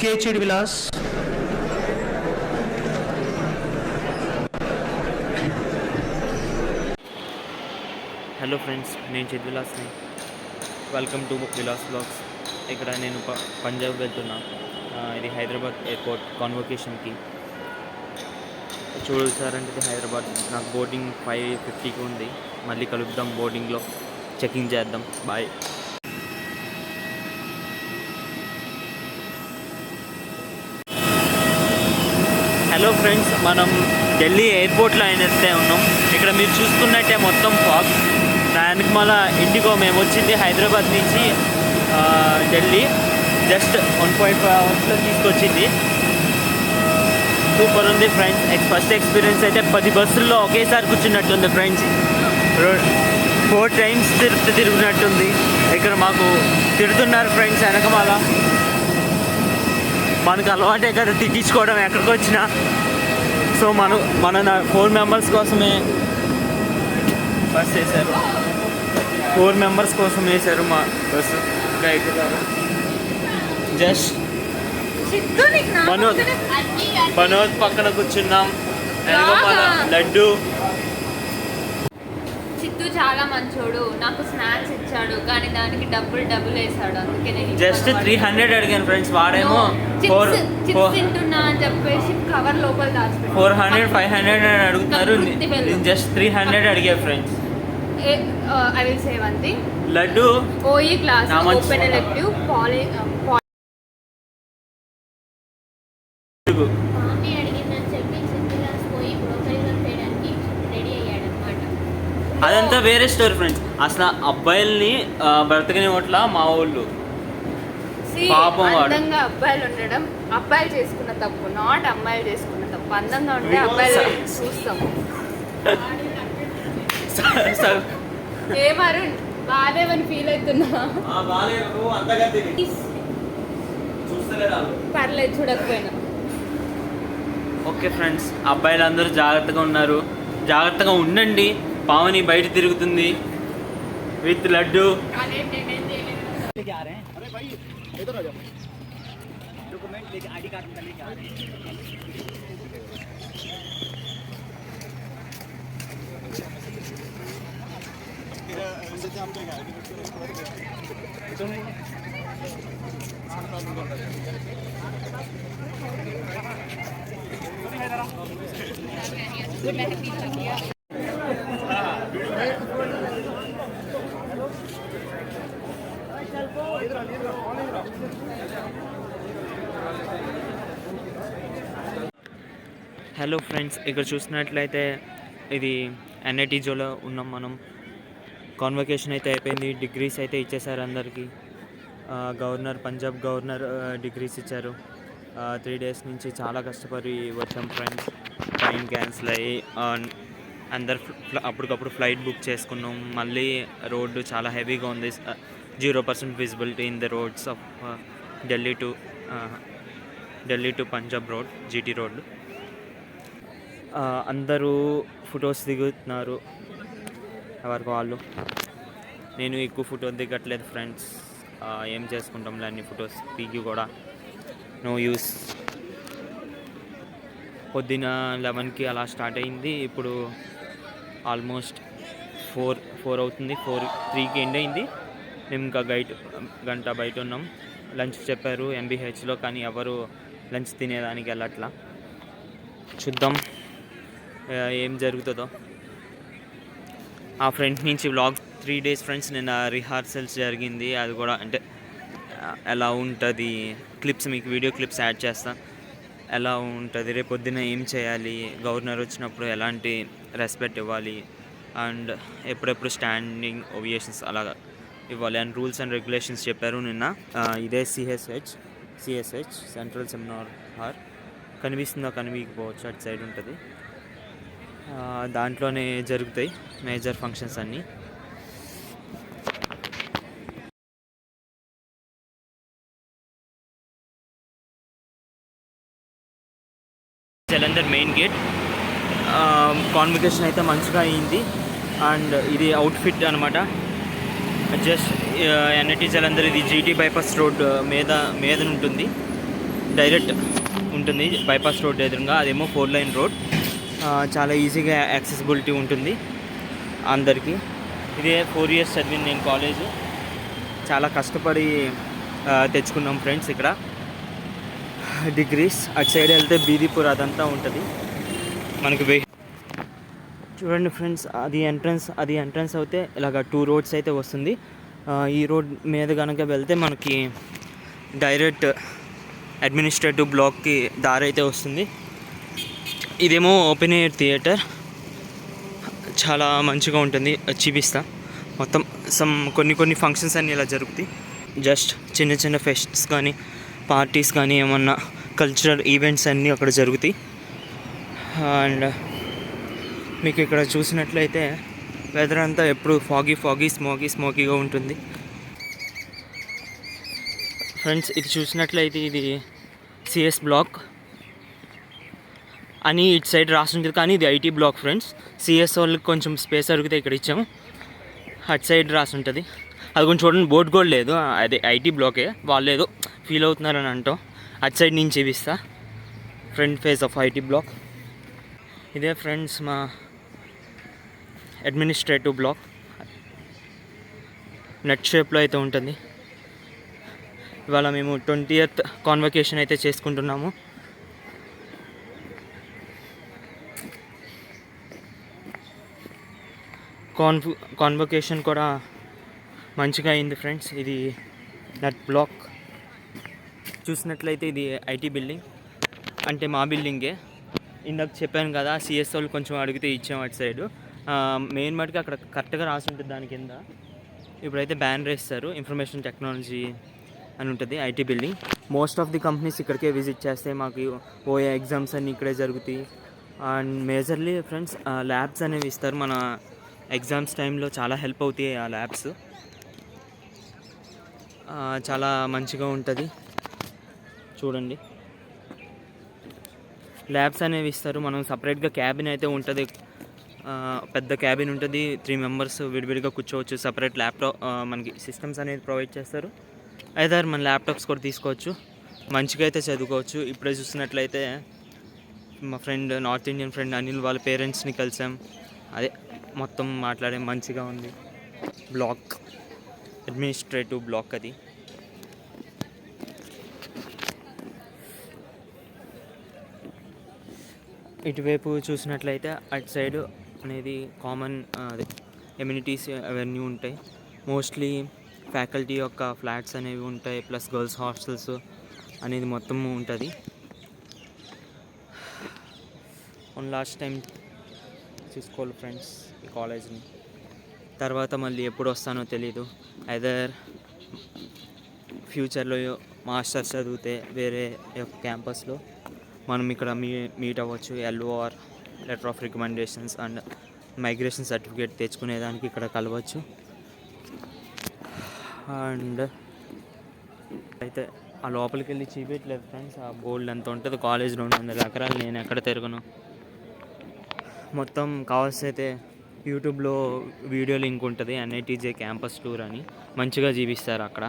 కేచెడి Vilas. Hello friends, నేను చెడ్ విలాస్ని. Welcome to Vilas blogs. ఇక్కడ నేను పంజాబ్ వెళ్తున్నా. ఇది హైదరాబాద్ ఎయిర్పోర్ట్ కాన్వొకేషన్కి. చూసారంటే ఇది హైదరాబాద్. నాకు బోర్డింగ్ 5:50కి ఉంది. మళ్ళీ కలుద్దాం బోర్డింగ్లో, చెకింగ్ చేద్దాం. బాయ్. హలో ఫ్రెండ్స్, మనం ఢిల్లీ ఎయిర్పోర్ట్లో అయినట్టే ఉన్నాం. ఇక్కడ మీరు చూసుకున్నట్టే మొత్తం ఫాగ్. దానికి మళ్ళీ ఇండిగో మేము వచ్చింది హైదరాబాద్ నుంచి ఢిల్లీ. జస్ట్ 1.5 అవర్స్లో తీసుకొచ్చింది. సూపర్ ఉంది ఫ్రెండ్స్. ఫస్ట్ ఎక్స్పీరియన్స్ అయితే 10 బస్సుల్లో ఒకేసారి కూర్చున్నట్టుంది ఫ్రెండ్స్. 4 టైమ్స్ తిరుగుతున్నట్టుంది. ఇక్కడ మాకు తిడుతున్నారు ఫ్రెండ్స్ వెనకమాల. మనకు అలవాటే కదా తిట్టించుకోవడం ఎక్కడికి వచ్చినా. సో మన 4 మెంబర్స్ కోసమే బస్ వేశారు. 4 మెంబర్స్ కోసం వేశారు మా బస్సు. గైడ్ గారు జస్ట్ మనోజ్ పక్కన కూర్చున్నాం. లడ్డు చిత్తు చాలా మంచోడు. నాకు స్నాక్స్ ఇచ్చాడు, కానీ దానికి డబ్బులు వేసాడు. అందుకే నేను జస్ట్ 300 అడిగాను ఫ్రెండ్స్. వాడేమో తింటున్నా అని చెప్పేసి కవర్ లోపల దాచిపెట్టాడు. 400, 500 అని అడుగుతున్నారు. నేను జస్ట్ 300 అడిగా friends. I will say one thing. Laddu OE class open elective poly మామీ అడిగిందని చెప్పి క్లాస్ పోయి బ్రోకరీలో చేయడానికి రెడీ అయ్యాడు అనమాట. అదంతా వేరే స్టోరీ ఫ్రెండ్స్. అసలు అబ్బాయిల్ని బ్రతకనివ్వట్ల మా ఊళ్ళు. పాపం వాడు. అందంగా అబ్బాయిలు ఉండడం అబ్బాయిలు చేసుకున్న తప్పు, నాట్ అమ్మాయిలు చేసుకున్న తప్పు. అందంగా ఉంటే అబ్బాయిలు చూస్తాం. ఏమరుణ్ బాధేమని ఫీల్ అవుతున్నా? పర్లేదు, చూడకపోయినా. ఓకే ఫ్రెండ్స్, అబ్బాయిలు అందరూ జాగ్రత్తగా ఉన్నారు. జాగ్రత్తగా ఉండండి. పావని బయట తిరుగుతుంది విత్ లడ్డు. హలో ఫ్రెండ్స్, ఇక్కడ చూసినట్లయితే ఇది NIT జోలో ఉన్నాం మనం. కాన్వకేషన్ అయితే అయిపోయింది. డిగ్రీస్ అయితే ఇచ్చేసారు అందరికీ. పంజాబ్ గవర్నర్ డిగ్రీస్ ఇచ్చారు. 3 డేస్ నుంచి చాలా కష్టపడి వచ్చాం ఫ్రెండ్స్. ట్రైన్ క్యాన్సిల్ అయ్యి అందరు అప్పటికప్పుడు ఫ్లైట్ బుక్ చేసుకున్నాం. మళ్ళీ రోడ్డు చాలా హెవీగా ఉంది. 0% visibility in the roads of Delhi to Punjab road, GT road. అందరూ ఫొటోస్ దిగుతున్నారు ఎవరికి వాళ్ళు. నేను ఎక్కువ ఫోటో దిగట్లేదు ఫ్రెండ్స్. ఏం చేసుకుంటాంలే, అన్ని ఫొటోస్ దిగి కూడా నో యూస్. పొద్దున 11కి అలా స్టార్ట్ అయింది. ఇప్పుడు ఆల్మోస్ట్ 4 అవుతుంది. 3కి ఎండ్ అయింది. మేము ఇంకా గంట బయట ఉన్నాం. లంచ్ చెప్పారు MBHలో, కానీ ఎవరు లంచ్ తినేదానికి వెళ్ళట్లా. చూద్దాం ఏం జరుగుతుందో. ఆ ఫ్రెండ్ నుంచి వ్లాగ్ 3 డేస్ ఫ్రెండ్స్. నేను రిహార్సల్స్ జరిగింది. అది కూడా అంటే ఎలా ఉంటుంది క్లిప్స్, మీకు వీడియో క్లిప్స్ యాడ్ చేస్తా. ఎలా ఉంటుంది, రేపు పొద్దున్న ఏం చేయాలి, గవర్నర్ వచ్చినప్పుడు ఎలాంటి రెస్పెక్ట్ ఇవ్వాలి, అండ్ ఎప్పుడెప్పుడు స్టాండింగ్ ఓవియేషన్స్ అలాగా ఇవ్వాలి అండ్ రూల్స్ అండ్ రెగ్యులేషన్స్ చెప్పారు నిన్న. ఇదే CSH సెంట్రల్ సెమినార్ హాల్. కనిపిస్తుందో కనిపించకపోవచ్చు, అటు సైడ్ ఉంటుంది. దాంట్లోనే జరుగుతాయి మేజర్ ఫంక్షన్స్ అన్నీ. Jalandhar main gate. కాన్వకేషన్ అయితే మంచిగా అయింది. అండ్ ఇది అవుట్ఫిట్ అనమాట. Just NIT Jalandhar. ఇది GT బైపాస్ రోడ్ మీద ఉంటుంది. డైరెక్ట్ ఉంటుంది బైపాస్ రోడ్ ఎదురుగా, అదేమో 4 లైన్ రోడ్. చాలా ఈజీగా యాక్సెసిబిలిటీ ఉంటుంది అందరికీ. ఇదే 4 ఇయర్స్ చదివింది నేను కాలేజ్. చాలా కష్టపడి తెచ్చుకున్నాం ఫ్రెండ్స్ ఇక్కడ డిగ్రీస్. అటు సైడ్ వెళ్తే బీదీపూర్ అదంతా ఉంటుంది మనకి. చూడండి ఫ్రెండ్స్, అది ఎంట్రన్స్ అయితే ఇలాగ 2 రోడ్స్ అయితే వస్తుంది. ఈ రోడ్ మీద కనుక వెళ్తే మనకి డైరెక్ట్ అడ్మినిస్ట్రేటివ్ బ్లాక్కి దారి అయితే వస్తుంది. ఇదేమో ఓపెన్ ఎయిర్ థియేటర్, చాలా మంచిగా ఉంటుంది. చూపిస్తా మొత్తం. కొన్ని ఫంక్షన్స్ అన్నీ ఇలా జరుగుతాయి. జస్ట్ చిన్న ఫెస్ట్స్ కానీ పార్టీస్ కానీ ఏమన్నా కల్చరల్ ఈవెంట్స్ అన్నీ అక్కడ జరుగుతాయి. అండ్ మీకు ఇక్కడ చూసినట్లయితే వెదర్ అంతా ఎప్పుడు ఫాగీ స్మోకీగా ఉంటుంది ఫ్రెండ్స్. ఇది చూసినట్లయితే ఇది సిఎస్ బ్లాక్ అని ఇటు సైడ్ రాసి ఉంటుంది, కానీ ఇది ఐటీ బ్లాక్ ఫ్రెండ్స్. సిఎస్ వాళ్ళకి కొంచెం స్పేస్ అడిగితే ఇక్కడ ఇచ్చాము, అటు సైడ్ రాసి ఉంటుంది. అది కొంచెం చూడండి, బోర్డు కూడా లేదు, అదే ఐటీ బ్లాకే. వాళ్ళు ఏదో ఫీల్ అవుతున్నారని అంటాం. అటు సైడ్ నుంచి చూపిస్తా front face of IT block. ఇదే ఫ్రెండ్స్ మా అడ్మినిస్ట్రేటివ్ బ్లాక్. నెట్ షేప్లో అయితే ఉంటుంది. ఇవాళ మేము 20th కాన్వకేషన్ అయితే చేసుకుంటున్నాము. కాన్వకేషన్ కూడా మంచిగా అయింది ఫ్రెండ్స్. ఇది నెట్ బ్లాక్ చూసినట్లయితే ఇది ఐటీ బిల్డింగ్, అంటే మా బిల్డింగే. ఇందాక చెప్పాను కదా, సిఎస్ వాళ్ళు కొంచెం అడిగితే ఇచ్చాము అటు సైడు. మెయిన్ మటుకు అక్కడ కరెక్ట్గా రాసి ఉంటుంది దాని కింద. ఇప్పుడైతే బ్యానర్ వేస్తారు, ఇన్ఫర్మేషన్ టెక్నాలజీ అని ఉంటుంది IT building. Most of the companies ఇక్కడికే విజిట్ చేస్తే మాకు ఓఏ ఎగ్జామ్స్ అన్నీ ఇక్కడే జరుగుతాయి. అండ్ మేజర్లీ ఫ్రెండ్స్ ల్యాబ్స్ అనేవి ఇస్తారు. మన ఎగ్జామ్స్ టైంలో చాలా హెల్ప్ అవుతాయి ఆ ల్యాబ్స్. చాలా మంచిగా ఉంటుంది చూడండి. ల్యాబ్స్ అనేవి ఇస్తారు. మనం సపరేట్గా క్యాబిన్ అయితే ఉంటుంది, పెద్ద క్యాబిన్ ఉంటుంది. 3 members విడివిడిగా కూర్చోవచ్చు. సపరేట్ ల్యాప్టాప్ మనకి సిస్టమ్స్ అనేది ప్రొవైడ్ చేస్తారు. అయితే మన ల్యాప్టాప్స్ కూడా తీసుకోవచ్చు, మంచిగా అయితే చదువుకోవచ్చు. ఇప్పుడే చూసినట్లయితే మా friend, north Indian friend Anil వాళ్ళ పేరెంట్స్ని కలిసాం. అదే మొత్తం మాట్లాడే మంచిగా ఉంది. బ్లాక్ అడ్మినిస్ట్రేటివ్ బ్లాక్ అది. ఇటువైపు చూసినట్లయితే అటు సైడ్ అనేది కామన్ అదే ఎమ్యూనిటీస్ అవన్నీ ఉంటాయి. మోస్ట్లీ ఫ్యాకల్టీ యొక్క ఫ్లాట్స్ అనేవి ఉంటాయి, ప్లస్ గర్ల్స్ హాస్టల్స్ అనేది మొత్తం ఉంటుంది. లాస్ట్ టైం చూసుకోవాలి ఫ్రెండ్స్ ఈ కాలేజ్ని. తర్వాత మళ్ళీ ఎప్పుడు వస్తానో తెలీదు. ఐదర్ ఫ్యూచర్లో మాస్టర్స్ చదివితే వేరే క్యాంపస్లో మనం ఇక్కడ మీట్ అవ్వచ్చు. LOR letter of recommendations and migration certificate తెచ్చుకునేదానికి ఇక్కడ కలవచ్చు. అండ్ అయితే ఆ లోపలికి వెళ్ళి చూపించలేదు ఫ్రెండ్స్. ఆ బోల్డ్ ఎంత ఉంటుంది, కాలేజ్ 200 ఎకరాలు. నేను ఎక్కడ తిరగను. మొత్తం కావాల్సి అయితే యూట్యూబ్లో వీడియో లింక్ ఉంటుంది, NITJ క్యాంపస్ టూర్ అని. మంచిగా చూపిస్తారు అక్కడ.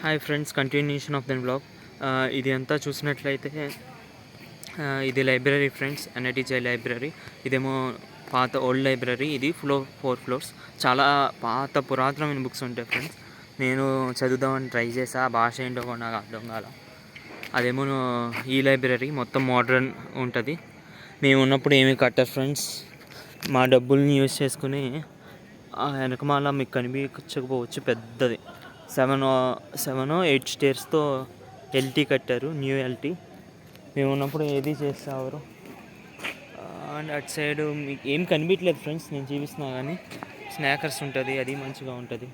Hi friends, continuation of then blog. ఇది అంతా చూసినట్లయితే ఇది లైబ్రరీ ఫ్రెండ్స్, NITJ లైబ్రరీ. ఇదేమో పాత ఓల్డ్ లైబ్రరీ. ఇది 4 floors. చాలా పాత పురాతనమైన బుక్స్ ఉంటాయి ఫ్రెండ్స్. నేను చదువుదామని ట్రై చేసా, ఆ భాష ఏంటో కూడా నాకు అర్థం కాల. అదేమో ఈ లైబ్రరీ మొత్తం మోడ్రన్ ఉంటుంది. మేము ఉన్నప్పుడు ఏమీ కట్టారు ఫ్రెండ్స్. మా డబ్బుల్ని యూజ్ చేసుకుని వెనకమాల మీకు కనిపించకపోవచ్చు, పెద్దది 7 or 8 స్టేర్స్తో LT కట్టారు, న్యూ LT. మేము ఉన్నప్పుడు ఏది చేసేవారు. అండ్ అటు సైడ్ మీకు ఏం కనిపించలేదు ఫ్రెండ్స్, నేను చూపిస్తున్నా కానీ స్నాకర్స్ ఉంటుంది, అది మంచిగా ఉంటుంది.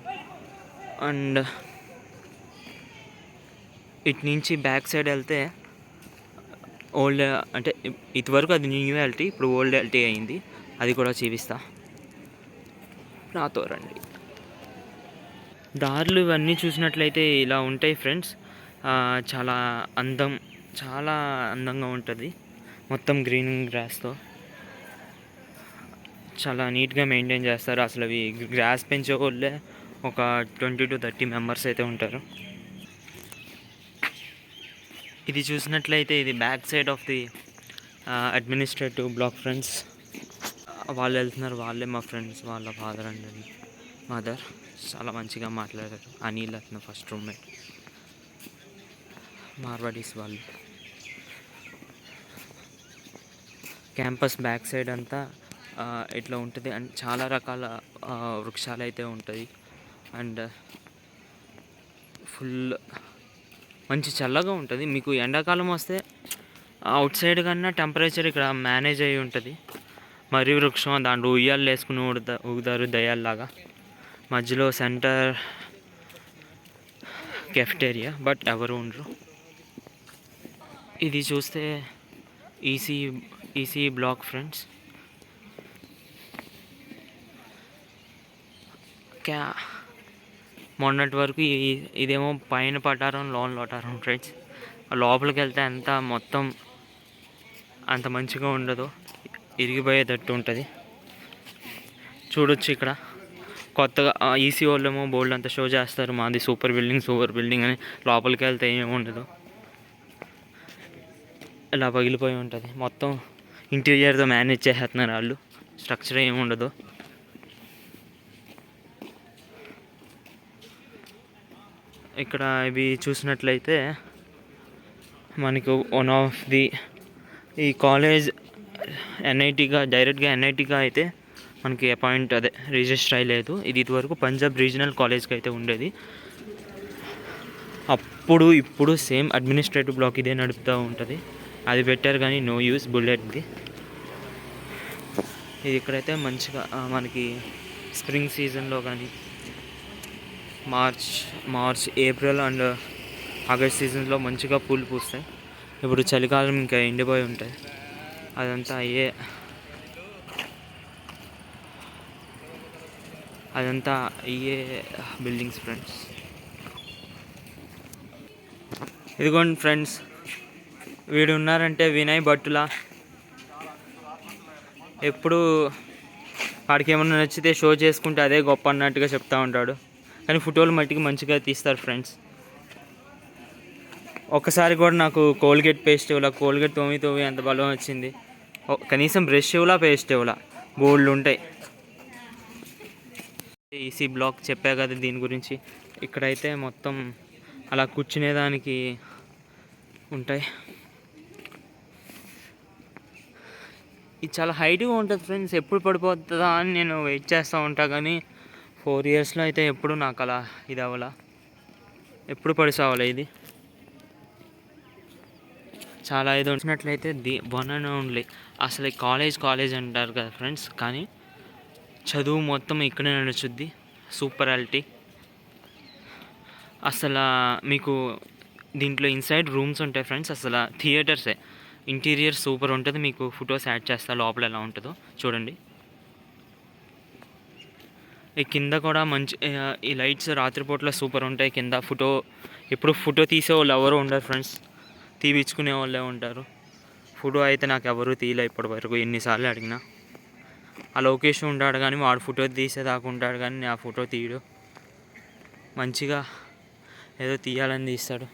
అండ్ ఇటు నుంచి బ్యాక్ సైడ్ వెళ్తే ఓల్డ్, అంటే ఇటువరకు అది న్యూ LT, ఇప్పుడు ఓల్డ్ LT అయింది. అది కూడా చూపిస్తా, నాతో రండి. దారులు ఇవన్నీ చూసినట్లయితే ఇలా ఉంటాయి ఫ్రెండ్స్. చాలా చాలా అందంగా ఉంటుంది. మొత్తం గ్రీన్ గ్రాస్తో చాలా నీట్గా మెయింటైన్ చేస్తారు. అసలు అవి గ్రాస్ పెంచే వాళ్ళే ఒక 20 to 30 మెంబర్స్ అయితే ఉంటారు. ఇది చూసినట్లయితే ఇది back side of the administrative block friends. వాళ్ళు వెళ్తున్నారు, వాళ్ళే మా ఫ్రెండ్స్, వాళ్ళ ఫాదర్ అండ్ మదర్. చాలా మంచిగా మాట్లాడారు. అనిల్ అతను ఫస్ట్ రూమ్మేట్, మార్వాడీస్ వాళ్ళు. క్యాంపస్ బ్యాక్ సైడ్ అంతా ఇట్లా ఉంటుంది అండ్ చాలా రకాల వృక్షాలు అయితే ఉంటాయి. అండ్ ఫుల్ మంచి చల్లగా ఉంటుంది. మీకు ఎండాకాలం వస్తే అవుట్ సైడ్ కన్నా టెంపరేచర్ ఇక్కడ మేనేజ్ అయ్యి ఉంటుంది. మర్రి వృక్షం, దాంట్లో ఉయ్యాలు వేసుకుని ఊగుతారు దయాల్లాగా. మధ్యలో సెంటర్ కెఫ్టేరియా, బట్ ఎవరు ఉండరు. ఇది చూస్తే ఈసీ బ్లాక్ ఫ్రెండ్స్. మొన్నటి వరకు ఇదేమో పైన పటారం, లోన్ లోటారం ఫ్రెండ్స్. లోపలికి వెళ్తే అంతా మొత్తం అంత మంచిగా ఉండదు, ఇరిగిపోయేటట్టు ఉంటుంది. చూడొచ్చు ఇక్కడ కొత్తగా ఈసీ వాళ్ళేమో బోల్డ్ అంతా షో చేస్తారు, మాది సూపర్ బిల్డింగ్ అని. లోపలికి వెళ్తే ఏమి ఉండదు, ఇలా పగిలిపోయి ఉంటుంది. మొత్తం ఇంటీరియర్తో మేనేజ్ చేసేస్తున్నారు వాళ్ళు, స్ట్రక్చర్ ఏమి ఉండదు. ఇక్కడ ఇవి చూసినట్లయితే మనకు వన్ ఆఫ్ ది ఈ కాలేజ్ డైరెక్ట్గా ఎన్ఐటీగా అయితే మనకి రిజిస్టర్ అయ్యలేదు. ఇది ఇదివరకు పంజాబ్ రీజనల్ కాలేజ్కి అయితే ఉండేది. ఇప్పుడు సేమ్ అడ్మినిస్ట్రేటివ్ బ్లాక్ ఇదే నడుపుతూ ఉంటుంది. అది పెట్టారు కానీ నో యూస్ బుల్లెట్ది. ఇది ఇక్కడైతే మంచిగా మనకి స్ప్రింగ్ సీజన్లో కానీ మార్చ్ ఏప్రిల్ అండ్ ఆగస్ట్ సీజన్లో మంచిగా పూలు పూస్తాయి. ఇప్పుడు చలికాలం ఇంకా ఎండిపోయి ఉంటాయి. అదంతా అయ్యే బిల్డింగ్స్ ఫ్రెండ్స్. ఇదిగోండి ఫ్రెండ్స్, వీడు ఉన్నారంటే వినయ్ భట్టుల. ఎప్పుడు వాడికి ఏమన్నా నచ్చితే షో చేసుకుంటే అదే గొప్ప అన్నట్టుగా చెప్తూ ఉంటాడు. కానీ ఫోటోలు మట్టికి మంచిగా తీస్తారు ఫ్రెండ్స్. ఒక్కసారి కూడా నాకు కోల్గేట్ పేస్ట్ ఇవ్వలా. కోల్గేట్ తోమి ఎంత బలం వచ్చింది. కనీసం బ్రష్ ఇవ్వలా, పేస్ట్ ఇవ్వలా. బోల్డ్ ఉంటాయి. ఈసీ బ్లాక్ చెప్పా కదా దీని గురించి. ఇక్కడైతే మొత్తం అలా కూర్చునేదానికి ఉంటాయి. ఇది చాలా హైట్గా ఉంటుంది ఫ్రెండ్స్. ఎప్పుడు పడిపోతుందా అని నేను వెయిట్ చేస్తూ ఉంటా, కానీ 4 yearsలో అయితే ఎప్పుడు నాకు అలా ఇది అవ్వాలా, ఎప్పుడు పడిసావాలా. ఇది చాలా ఇది వచ్చినట్లయితే వన్ అండ్ ఓన్లీ అసలు కాలేజ్ అంటారు కదా ఫ్రెండ్స్, కానీ చదువు మొత్తం ఇక్కడే నడుచుద్ది. సూపరాలిటీ. అసలు మీకు దీంట్లో ఇన్సైడ్ రూమ్స్ ఉంటాయి ఫ్రెండ్స్. అసలు థియేటర్సే. ఇంటీరియర్ సూపర్ ఉంటుంది. మీకు ఫొటోస్ యాడ్ చేస్తా లోపల ఎలా ఉంటుందో చూడండి. ఈ కింద కూడా మంచి ఈ లైట్స్ రాత్రిపూట్ల సూపర్ ఉంటాయి. కింద ఎప్పుడు ఫోటో తీసే వాళ్ళు ఎవరు ఉండరు ఫ్రెండ్స్, తీపించుకునే వాళ్ళే ఉంటారు. ఫోటో అయితే నాకు ఎవరు తీయలే ఇప్పటి వరకు, ఎన్నిసార్లు అడిగినా. ఆ లొకేషన్ ఉంటాడు కానీ వాడు ఫోటో తీసేదాకా ఉంటాడు కానీ ఆ ఫోటో తీయడు. మంచిగా ఏదో తీయాలని తీస్తాడు.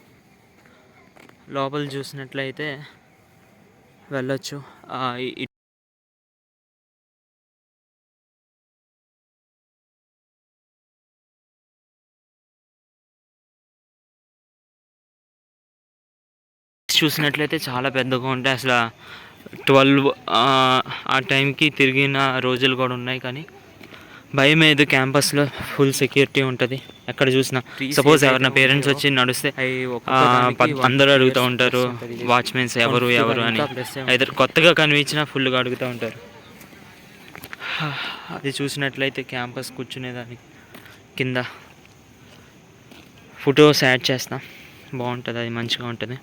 లోపల చూసినట్లయితే వెళ్ళొచ్చు. చూసినట్లయితే చాలా పెద్దగా ఉంటాయి. అసలు 12 ఆ టైంకి తిరిగిన రోజులు కూడా ఉన్నాయి. కానీ భయం లేదు. క్యాంపస్లో ఫుల్ సెక్యూరిటీ ఉంటుంది. ఎక్కడ చూసినా సపోజ్ ఎవరైనా పేరెంట్స్ వచ్చి నడిస్తే అందరూ అడుగుతూ ఉంటారు వాచ్మెన్స్ ఎవరు అని. అయితే కొత్తగా కనిపించినా ఫుల్గా అడుగుతూ ఉంటారు. అది చూసినట్లయితే క్యాంపస్ కూర్చునేదానికి కింద ఫొటోస్ యాడ్ చేస్తాం, బాగుంటుంది. అది మంచిగా ఉంటుంది.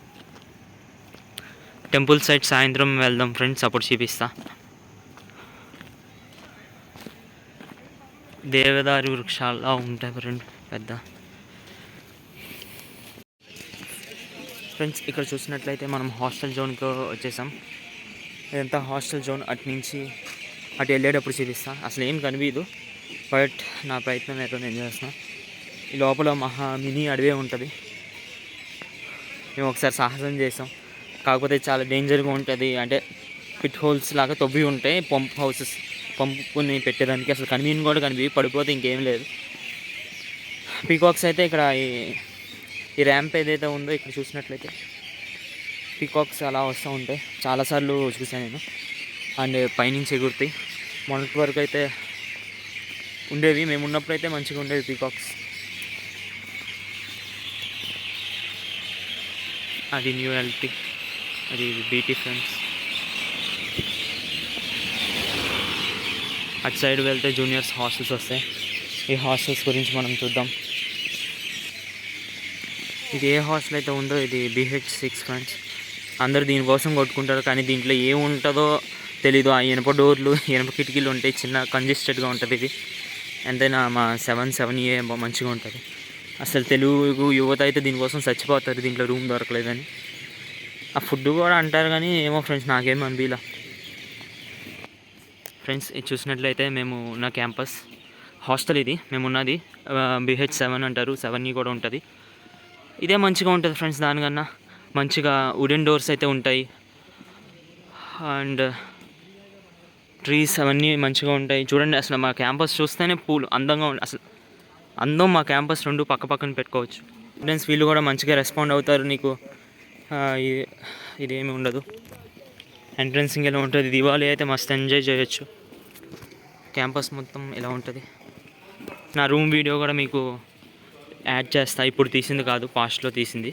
టెంపుల్ సైడ్ సాయంత్రం వెళ్దాం ఫ్రెండ్స్, అప్పుడు చూపిస్తా. దేవదారు వృక్షాల్లో ఉంటాయి ఫ్రెండ్ పెద్ద. ఫ్రెండ్స్ ఇక్కడ చూసినట్లయితే మనం హాస్టల్ జోన్కి వచ్చేసాం. ఇదంతా హాస్టల్ జోన్. అటు వెళ్ళేటప్పుడు చూపిస్తాను. అసలు ఏం కనిపించదు, బట్ నా ప్రయత్నం ఏదో నేను చేస్తున్నాను. ఈ లోపల మినీ అడవే ఉంటుంది. మేము ఒకసారి సాహసం చేసాం, కాకపోతే చాలా డేంజర్గా ఉంటుంది. అంటే పిట్ హోల్స్ లాగా తవ్వి ఉంటాయి, పంపుని పెట్టేదానికి. అసలు కనిపించి కూడా పడిపోతే ఇంకేం లేదు. పీకాక్స్ అయితే ఇక్కడ ఈ ర్యాంప్ ఏదైతే ఉందో ఇక్కడ చూసినట్లయితే పీకాక్స్ అలా వస్తూ ఉంటాయి. చాలాసార్లు చూసాను నేను. అండ్ పైనుంచి ఎగురుతాయి. మొన్నటి వరకు అయితే ఉండేవి, మేము ఉన్నప్పుడు అయితే మంచిగా ఉండేవి పీకాక్స్. అది న్యూ ఎల్టీ, అది బీటీ ఫ్రెండ్స్. అటు సైడ్ వెళ్తే జూనియర్స్ హాస్టల్స్ వస్తాయి. ఈ హాస్టల్స్ గురించి మనం చూద్దాం. ఇది ఏ హాస్టల్ అయితే ఉందో ఇది BH6 ఫ్రెండ్స్. అందరూ దీనికోసం కొట్టుకుంటారు, కానీ దీంట్లో ఏముంటుందో తెలీదు. ఆ ఇనుప డోర్లు, ఇనుప కిటికీలు ఉంటాయి, చిన్న కంజెస్టెడ్గా ఉంటుంది ఇది. ఎంతైనా మా 7A మంచిగా ఉంటుంది. అసలు తెలుగు యువత అయితే దీనికోసం చచ్చిపోతారు, దీంట్లో రూమ్ దొరకలేదని. ఆ ఫుడ్ కూడా అంటారు, కానీ ఏమో ఫ్రెండ్స్ నాకేం అనిపించలే. ఫ్రెండ్స్ ఇది చూసినట్లయితే మేము ఉన్న క్యాంపస్ హాస్టల్ ఇది. మేము ఉన్నది BH7 అంటారు, 7E కూడా ఉంటుంది. ఇదే మంచిగా ఉంటుంది ఫ్రెండ్స్. దానికన్నా మంచిగా వుడెన్ డోర్స్ అయితే ఉంటాయి, అండ్ ట్రీస్ అవన్నీ మంచిగా ఉంటాయి. చూడండి అసలు మా క్యాంపస్ చూస్తేనే పూలు అందంగా ఉంటుంది. అసలు అందం మా క్యాంపస్ రెండు పక్క పక్కన పెట్టుకోవచ్చు. స్టూడెంట్స్ వీళ్ళు కూడా మంచిగా రెస్పాండ్ అవుతారు. నీకు ఇదేమి ఉండదు. ఎంట్రన్సింగ్ ఇలా ఉంటుంది. దివాళీ అయితే మస్తు ఎంజాయ్ చేయొచ్చు. క్యాంపస్ మొత్తం ఇలా ఉంటుంది. నా రూమ్ వీడియో కూడా మీకు యాడ్ చేస్తా. ఇప్పుడు తీసింది కాదు, పాస్ట్లో తీసింది.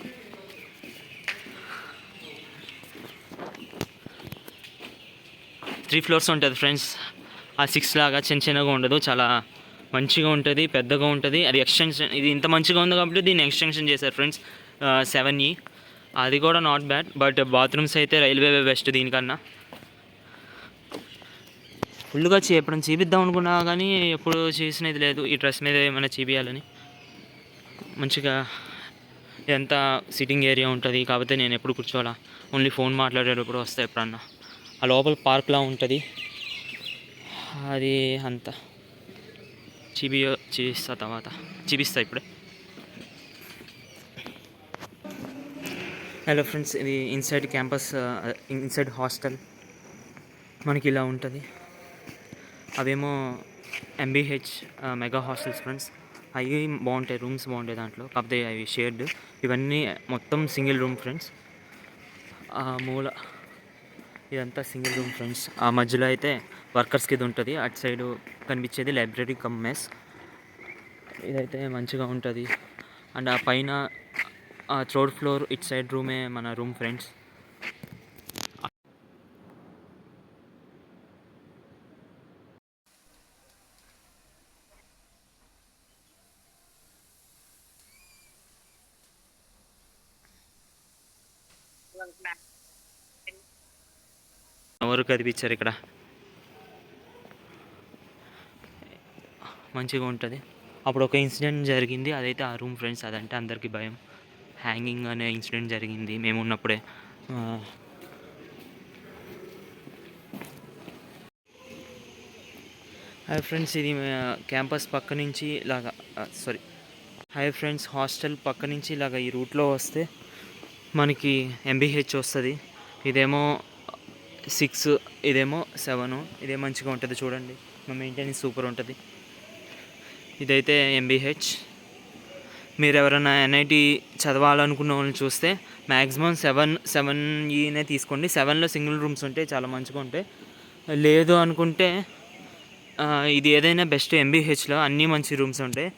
త్రీ ఫ్లోర్స్ ఉంటుంది ఫ్రెండ్స్. ఆ 6 లాగా చిన్నగా ఉండదు, చాలా మంచిగా ఉంటుంది, పెద్దగా ఉంటుంది. అది ఎక్స్టెన్షన్, ఇది ఇంత మంచిగా ఉంది కాబట్టి దీన్ని ఎక్స్టెన్షన్ చేశారు ఫ్రెండ్స్. 7E అది కూడా నాట్ బ్యాడ్. బట్ బాత్రూమ్స్ అయితే రైల్వే బెస్ట్ దీనికన్నా. ఫుల్గా ఎప్పుడైనా చూపిద్దాం అనుకున్నా కానీ ఎప్పుడు చేసినది లేదు. ఈ డ్రెస్ మీద ఏమైనా చూపించాలని. మంచిగా ఎంత సిట్టింగ్ ఏరియా ఉంటుంది, కాకపోతే నేను ఎప్పుడు కూర్చోవాలా, ఓన్లీ ఫోన్ మాట్లాడేటప్పుడు వస్తాయి ఎప్పుడన్నా. ఆ లోపల పార్క్లా ఉంటుంది, అది అంతా చూపిస్తా ఇప్పుడే. హలో ఫ్రెండ్స్, ఇది ఇన్సైడ్ క్యాంపస్, ఇన్సైడ్ హాస్టల్ మనకి ఇలా ఉంటుంది. అవేమో MBH మెగా హాస్టల్స్ ఫ్రెండ్స్. అవి బాగుంటాయి, రూమ్స్ బాగుంటాయి దాంట్లో, కాకపోతే అవి షేర్డ్. ఇవన్నీ మొత్తం సింగిల్ రూమ్ ఫ్రెండ్స్. ఆ మూల ఇదంతా సింగిల్ రూమ్ ఫ్రెండ్స్. ఆ మధ్యలో అయితే వర్కర్స్కి ఇది ఉంటుంది. అటు సైడు కనిపించేది లైబ్రరీ కమ్ మెస్. ఇదైతే మంచిగా ఉంటుంది. అండ్ ఆ పైన థర్డ్ ఫ్లోర్ ఇటు సైడ్ రూమే మన రూమ్ ఫ్రెండ్స్. ఎవరు కనిపించారు ఇక్కడ, మంచిగా ఉంటుంది. అప్పుడు ఒక ఇన్సిడెంట్ జరిగింది, అదైతే ఆ రూమ్ ఫ్రెండ్స్. అదంటే అందరికీ భయం. హ్యాంగింగ్ అనే ఇన్సిడెంట్ జరిగింది మేము ఉన్నప్పుడే. హాయ్ ఫ్రెండ్స్, ఇది క్యాంపస్ పక్క నుంచి ఇలాగా హాయ్ ఫ్రెండ్స్, హాస్టల్ పక్క నుంచి ఇలాగ ఈ రూట్లో వస్తే మనకి MBH వస్తుంది. ఇదేమో 6, ఇదేమో 7. ఇదే మంచిగా ఉంటుంది చూడండి. మా మెయింటెనెన్స్ సూపర్ ఉంటుంది. ఇదైతే MBH. మీరు ఎవరైనా NIT చదవాలనుకున్న వాళ్ళని చూస్తే మ్యాక్సిమం 7E తీసుకోండి. 7లో సింగిల్ రూమ్స్ ఉంటాయి, చాలా మంచిగా ఉంటాయి. లేదు అనుకుంటే ఇది ఏదైనా బెస్ట్. MBHలో అన్నీ మంచి రూమ్స్ ఉంటాయి.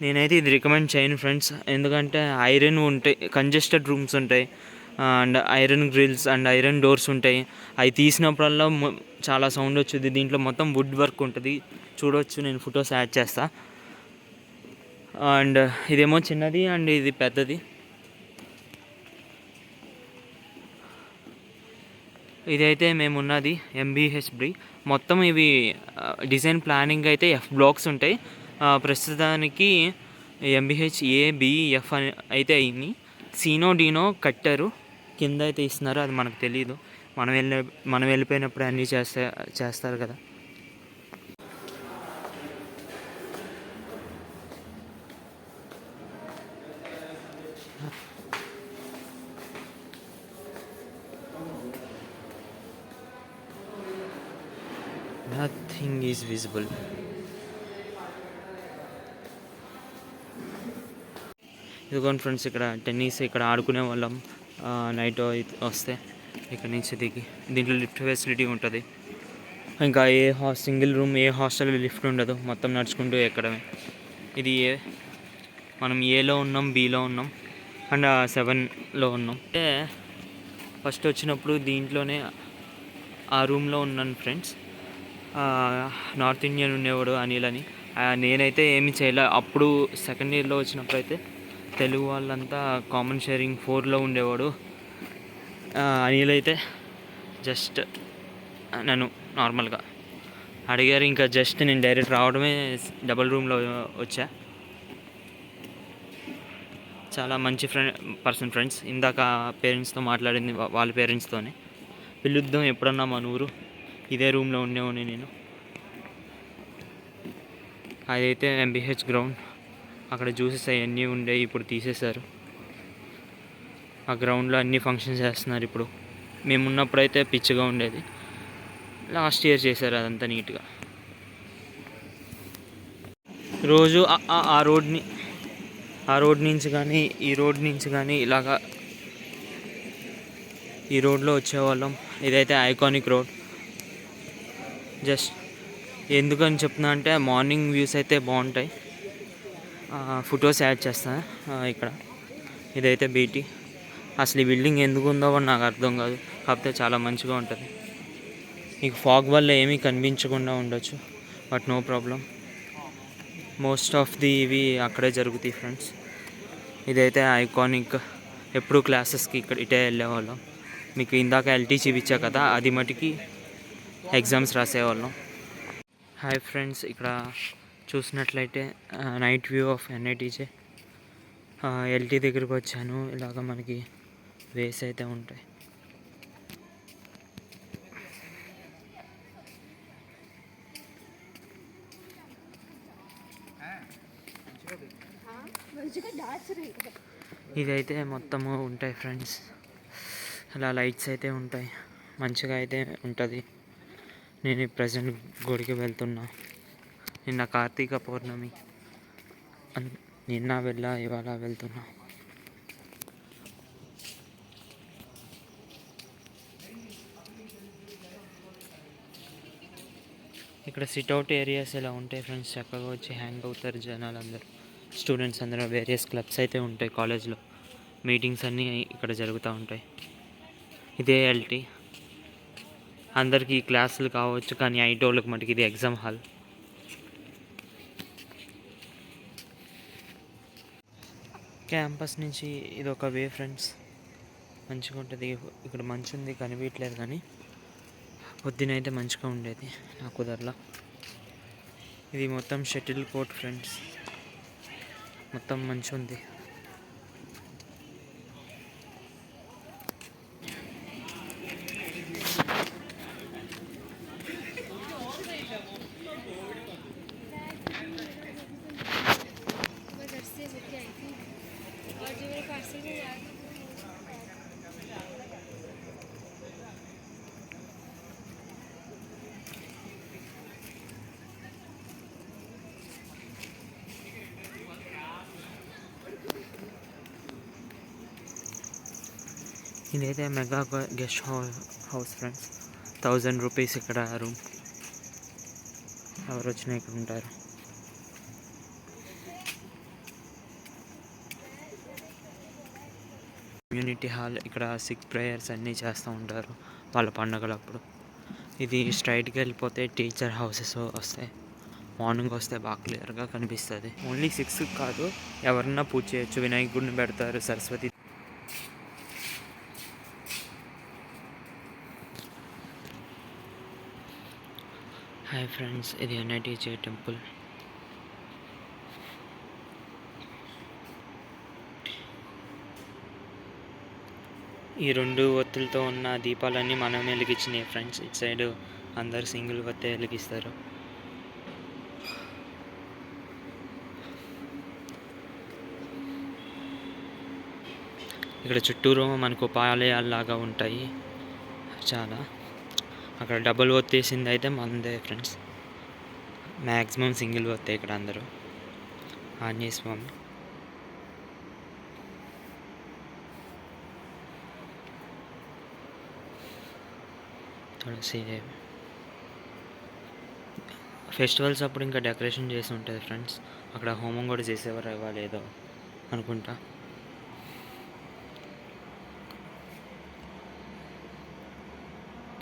నేనైతే ఇది రికమెండ్ చేయను ఫ్రెండ్స్, ఎందుకంటే ఐరన్ ఉంటాయి, కంజెస్టెడ్ రూమ్స్ ఉంటాయి, and iron grills and iron doors ఉంటాయి. అవి తీసినప్పుడల్లా చాలా సౌండ్ వచ్చింది. దీంట్లో మొత్తం వుడ్ వర్క్ ఉంటుంది, చూడవచ్చు. నేను ఫొటోస్ యాడ్ చేస్తా. అండ్ ఇదేమో చిన్నది అండ్ ఇది పెద్దది. ఇదైతే మేమున్నది ఎంబీహెచ్బి. మొత్తం ఇవి డిజైన్ ప్లానింగ్ అయితే ఎఫ్ బ్లాక్స్ ఉంటాయి. ప్రస్తుతానికి ఎంబీహెచ్ ఏబిఎఫ్ అని అయితే అయింది. సీనో డీనో కట్టారు, కింద అయితే ఇస్తున్నారు, అది మనకు తెలియదు. మనం వెళ్ళిపోయినప్పుడు అన్నీ చేస్తారు కదా. Nothing is visible. ఇదిగోండి ఫ్రెండ్స్, ఇక్కడ టెన్నిస్ ఇక్కడ ఆడుకునే వాళ్ళం. నైట్ వస్తే ఇక్కడ నుంచి దిగి దీంట్లో లిఫ్ట్ ఫెసిలిటీ ఉంటుంది. ఇంకా సింగిల్ రూమ్ ఏ హాస్టల్లో లిఫ్ట్ ఉండదు, మొత్తం నడుచుకుంటూ ఎక్కడమే. ఇది మనం ఏలో ఉన్నాం, బిలో ఉన్నాం అండ్ 7లో ఉన్నాం. అంటే ఫస్ట్ వచ్చినప్పుడు దీంట్లోనే ఆ రూమ్లో ఉన్నాను ఫ్రెండ్స్. నార్త్ ఇండియన్ ఉండేవాడు అనిల్ అని. నేనైతే ఏమి చేయలే. అప్పుడు సెకండ్ ఇయర్లో వచ్చినప్పుడు అయితే తెలుగు వాళ్ళంతా కామన్ షేరింగ్ 4లో ఉండేవాడు. అనిల్ అయితే జస్ట్ నన్ను నార్మల్గా అడిగారు. ఇంకా జస్ట్ నేను డైరెక్ట్ రావడమే డబల్ రూమ్లో వచ్చా. చాలా మంచి పర్సన్ ఫ్రెండ్స్. ఇందాక పేరెంట్స్తో మాట్లాడింది వాళ్ళ పేరెంట్స్తోనే. పిలుద్దాం ఎప్పుడన్నా మన ఊరు, ఇదే రూమ్లో ఉండేవాడిని నేను. అదైతే ఎంబీహెచ్ గ్రౌండ్. అక్కడ జ్యూసెస్ అవన్నీ ఉండేవి, ఇప్పుడు తీసేశారు. ఆ గ్రౌండ్లో అన్ని ఫంక్షన్స్ చేస్తున్నారు ఇప్పుడు. మేము ఉన్నప్పుడైతే పిచ్చిగా ఉండేది. లాస్ట్ ఇయర్ చేశారు అదంతా నీట్గా. రోజు ఆ రోడ్ నుంచి కానీ ఈ రోడ్ నుంచి కానీ ఇలాగా ఈ రోడ్లో వచ్చేవాళ్ళం. ఇదైతే ఐకానిక్ రోడ్. జస్ట్ ఎందుకని చెప్తున్నా అంటే మార్నింగ్ వ్యూస్ అయితే బాగుంటాయి. ఫొటోస్ యాడ్ చేస్తాను ఇక్కడ. ఇదైతే బీటీ. అసలు ఈ బిల్డింగ్ ఎందుకు ఉందో కూడా నాకు అర్థం కాదు, కాకపోతే చాలా మంచిగా ఉంటుంది. మీకు ఫాగ్ వల్ల ఏమీ కనిపించకుండా ఉండొచ్చు, but no problem. Most of ఇవి అక్కడే జరుగుతాయి ఫ్రెండ్స్. ఇదైతే ఐకానిక్. ఎప్పుడు క్లాసెస్కి ఇక్కడ ఇటే వెళ్ళేవాళ్ళం. మీకు ఇందాక ఎల్టీ చూపించా కదా, అది మటుకి ఎగ్జామ్స్ రాసేవాళ్ళం. హాయ్ ఫ్రెండ్స్, ఇక్కడ చూసినట్లయితే నైట్ వ్యూ ఆఫ్ ఎన్ఐటీజే. ఎల్టీ దగ్గరికి వచ్చాను. ఇలాగ మనకి వేస్ అయితే ఉంటాయి. ఇదైతే మొత్తము ఉంటాయి ఫ్రెండ్స్. అలా లైట్స్ అయితే ఉంటాయి, మంచిగా అయితే ఉంటుంది. నేను ప్రజెంట్ గుడికి వెళ్తున్నా. నిన్న కార్తీక పౌర్ణమి, నిన్న ఇవాళ వెళ్తున్నా. ఇక్కడ సిట్అవుట్ ఏరియాస్ ఇలా ఉంటాయి ఫ్రెండ్స్. చక్కగా వచ్చి హ్యాంగ్ అవుతారు జనాలు అందరూ, స్టూడెంట్స్ అందరూ. వేరియస్ క్లబ్స్ అయితే ఉంటాయి కాలేజ్లో. మీటింగ్స్ అన్నీ ఇక్కడ జరుగుతూ ఉంటాయి. ఇదే ఎల్టీ. అందరికీ క్లాసులు కావచ్చు, కానీ ఐటోళ్ళకి మటుకు ఇది ఎగ్జామ్ హాల్. క్యాంపస్ నుంచి ఇది ఒక వే ఫ్రెండ్స్. మంచిగా ఉంటుంది. ఇక్కడ మంచి ఉంది, కనిపించలేదు, కానీ పొద్దునైతే మంచిగా ఉండేది. నాకు కుదరలా. ఇది మొత్తం షటిల్ కోర్ట్ ఫ్రెండ్స్. మొత్తం మంచిగా ఉంది. ఇదైతే mega guest house friends. 1000 rupees ఇక్కడ రూమ్. ఎవరు వచ్చినా ఇక్కడ ఉంటారు. Community hall. ఇక్కడ సిక్ ప్రేయర్స్ అన్నీ చేస్తూ ఉంటారు వాళ్ళ పండుగలప్పుడు. ఇది స్ట్రైట్గా వెళ్ళిపోతే టీచర్ హౌసెస్ వస్తాయి. మార్నింగ్ వస్తే బాగా క్లియర్గా కనిపిస్తుంది. ఓన్లీ 6 కాదు, ఎవరన్నా పూజ చేయొచ్చు. వినాయకుడిని పెడతారు, సరస్వతి. హాయ్ ఫ్రెండ్స్, ఇది ఎన్ఐటీజే టెంపుల్. ఈ 2 ఒత్తులతో ఉన్న దీపాలన్నీ మనం వెలిగించినాయి ఫ్రెండ్స్. ఇటు సైడ్ అందరు సింగిల్ ఒత్తే వెలిగిస్తారు. ఇక్కడ చుట్టూరు మనకు ఉపాలయాల్లాగా ఉంటాయి చాలా. అక్కడ డబుల్ ఒత్తేసింది అయితే మందే ఫ్రెండ్స్. మ్యాక్సిమం సింగిల్ ఒత్తే ఇక్కడ అందరూ. ఆంజనేయ స్వామి తులసీదేవి. ఫెస్టివల్స్ అప్పుడు ఇంకా డెకరేషన్ చేసి ఉంటుంది ఫ్రెండ్స్. అక్కడ హోమం కూడా చేసేవారు ఇవ్వలేదో అనుకుంటా.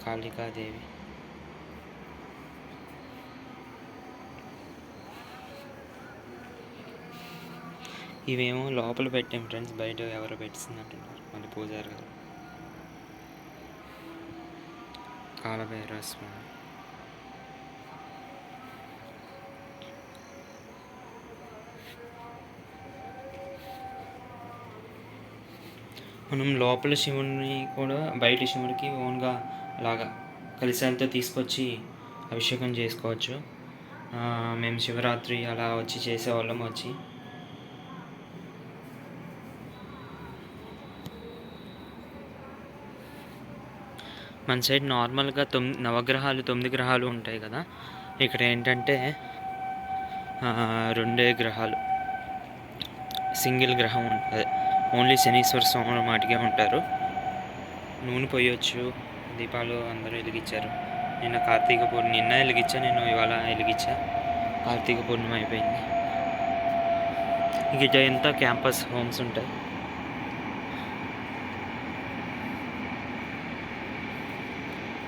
కాళికాదేవి. ఇవేమో లోపల పెట్టాం ఫ్రెండ్స్, బయట ఎవరో పెట్టిందంటున్నారు మళ్ళీ పూజారి గారు. కాలభైరవ స్వామి. మనం లోపల శివుడిని కూడా బయట శివుడికి ఓన్గా అలాగా కలిశాలతో తీసుకొచ్చి అభిషేకం చేసుకోవచ్చు. మేము శివరాత్రి అలా వచ్చి చేసేవాళ్ళం. వచ్చి మన సైడ్ నార్మల్గా 9 గ్రహాలు ఉంటాయి కదా. ఇక్కడ ఏంటంటే 2 గ్రహాలు, సింగిల్ గ్రహం ఉంటుంది. ఓన్లీ శనీశ్వర స్వామి మాటిగా ఉంటారు. నూనె పోయొచ్చు. దీపాలు అందరూ వెలిగించారు. నిన్న కార్తీక పూర్ణిమ, నిన్న వెలిగించా, నేను ఇవాళ వెలిగించా. కార్తీక పూర్ణిమ అయిపోయింది. ఇక ఎంత క్యాంపస్ హోమ్స్ ఉంటాయి.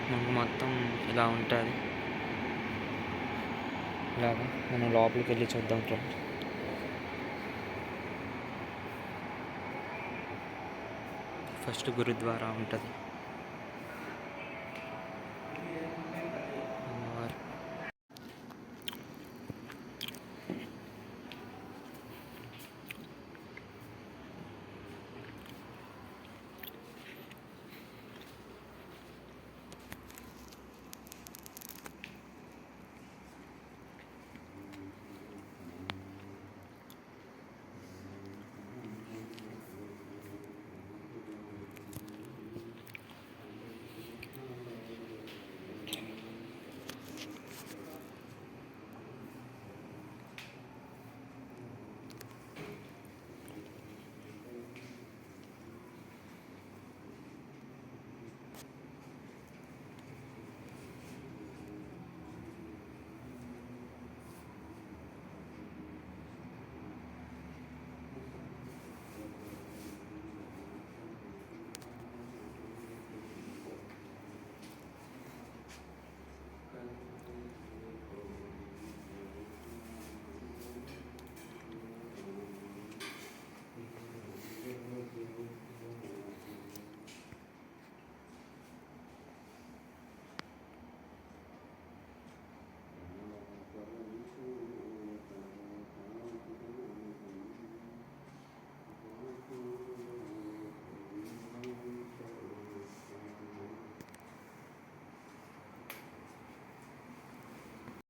మనకు మొత్తం ఇలా ఉంటుంది. ఇలాగా మనం లోపలికి వెళ్ళి చూద్దాం ఫ్రెండ్స్. ఫస్ట్ గురుద్వారా ఉంటుంది.